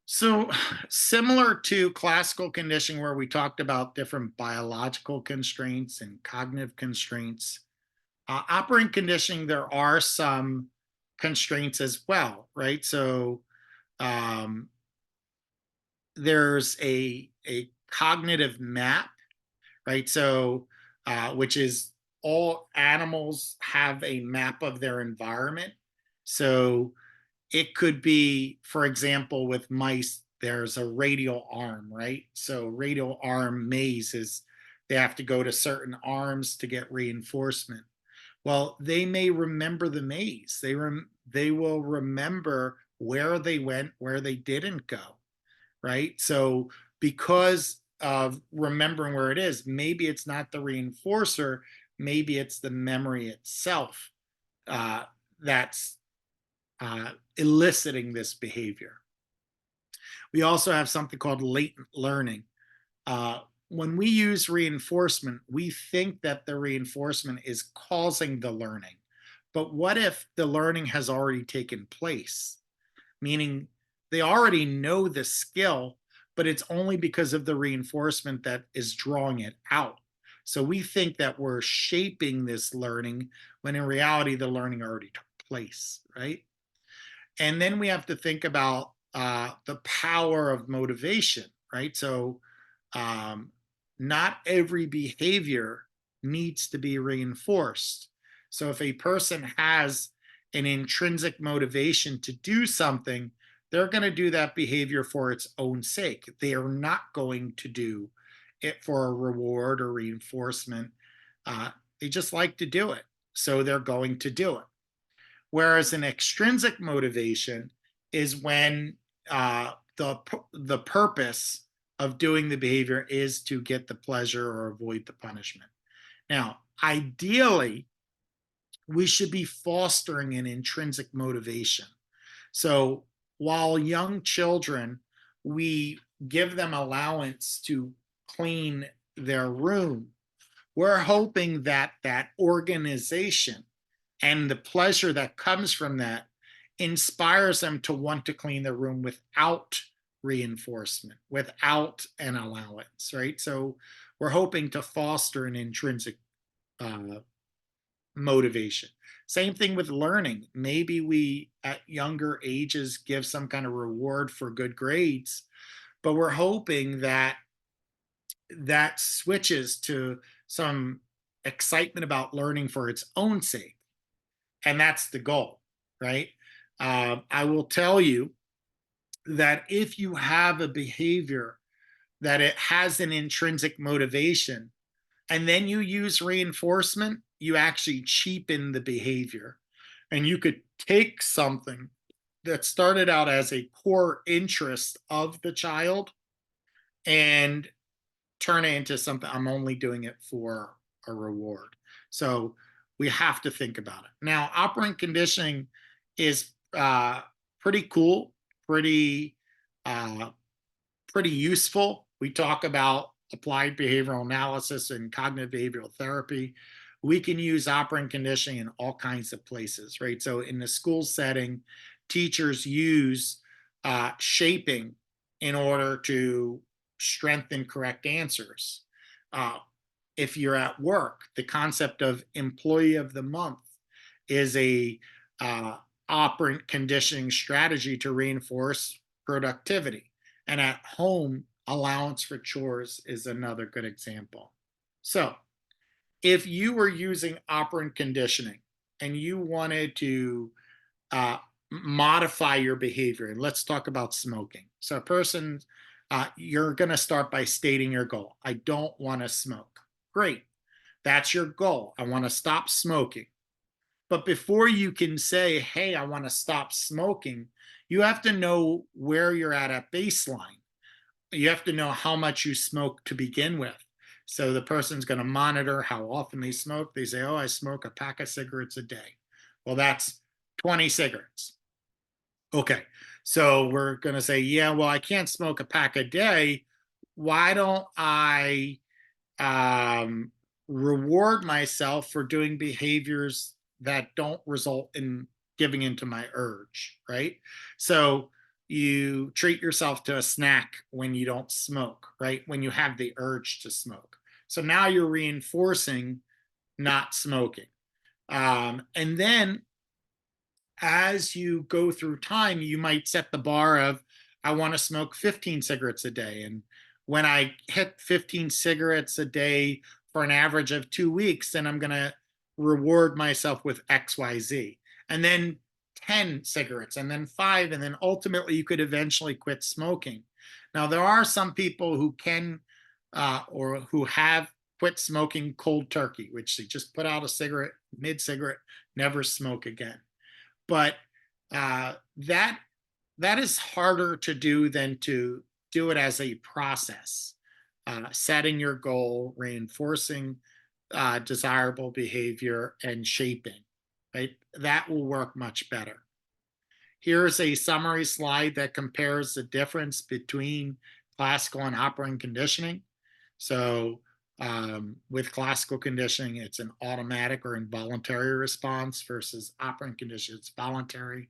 So, similar to classical conditioning, where we talked about different biological constraints and cognitive constraints, operant conditioning, there are some constraints as well, right? So, um, there's a cognitive map, right? So, which is all animals have a map of their environment. So, it could be, for example, with mice, there's a radial arm, right? So radial arm maze is they have to go to certain arms to get reinforcement. Well, they may remember the maze. They will remember where they went, where they didn't go, right? So because of remembering where it is, maybe it's not the reinforcer, maybe it's the memory itself uh, that's eliciting this behavior. We also have something called latent learning. Uh, when we use reinforcement, we think that the reinforcement is causing the learning. But what if the learning has already taken place? Meaning they already know the skill, but it's only because of the reinforcement that is drawing it out. So we think that we're shaping this learning when in reality, the learning already took place, right? And then we have to think about the power of motivation, right? So, um, not every behavior needs to be reinforced. So, if a person has an intrinsic motivation to do something, they're going to do that behavior for its own sake. They are not going to do it for a reward or reinforcement. They just like to do it. So, they're going to do it. Whereas an extrinsic motivation is when the purpose of doing the behavior is to get the pleasure or avoid the punishment. Now, ideally, we should be fostering an intrinsic motivation. So while young children, we give them allowance to clean their room, we're hoping that that organization and the pleasure that comes from that inspires them to want to clean the room without reinforcement, without an allowance, right? So we're hoping to foster an intrinsic uh, motivation. Same thing with learning. Maybe we at younger ages give some kind of reward for good grades, but we're hoping that that switches to some excitement about learning for its own sake. And that's the goal, right? I will tell you that if you have a behavior that it has an intrinsic motivation and then you use reinforcement, you actually cheapen the behavior. And you could take something that started out as a core interest of the child and turn it into something I'm only doing it for a reward. So we have to think about it. Now, operant conditioning is pretty cool, pretty uh, pretty useful. We talk about applied behavioral analysis and cognitive behavioral therapy. We can use operant conditioning in all kinds of places, right? So in the school setting, teachers use shaping in order to strengthen correct answers. Uh, if you're at work, the concept of employee of the month is a uh, operant conditioning strategy to reinforce productivity. And at home, allowance for chores is another good example. So, if you were using operant conditioning and you wanted to uh, modify your behavior, and let's talk about smoking. So, a person, you're going to start by stating your goal. I don't want to smoke. Great. That's your goal. I want to stop smoking. But before you can say, hey, I want to stop smoking, you have to know where you're at baseline. You have to know how much you smoke to begin with. So the person's going to monitor how often they smoke. They say, oh, I smoke a pack of cigarettes a day. Well, that's 20 cigarettes. Okay. So we're going to say, yeah, well, I can't smoke a pack a day. Why don't I um, reward myself for doing behaviors that don't result in giving into my urge, right? So you treat yourself to a snack when you don't smoke, right? When you have the urge to smoke. So now you're reinforcing not smoking. And then as you go through time, you might set the bar of, I want to smoke 15 cigarettes a day. And when I hit 15 cigarettes a day for an average of 2 weeks, then I'm going to reward myself with XYZ. And then 10 cigarettes, and then five. And then ultimately, you could eventually quit smoking. Now, there are some people who can or who have quit smoking cold turkey, which they just put out a cigarette, mid cigarette, never smoke again. But that is harder to do than to do it as a process. Setting your goal, reinforcing desirable behavior, and shaping. Right, that will work much better. Here's a summary slide that compares the difference between classical and operant conditioning. So, with classical conditioning, it's an automatic or involuntary response versus operant conditioning, it's voluntary.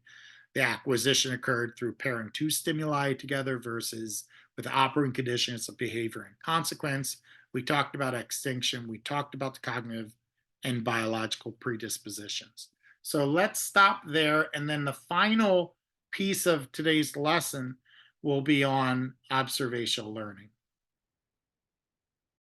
The acquisition occurred through pairing two stimuli together versus with operant condition, it's a behavior and consequence. We talked about extinction, we talked about the cognitive and biological predispositions. So let's stop there. And then the final piece of today's lesson will be on observational learning.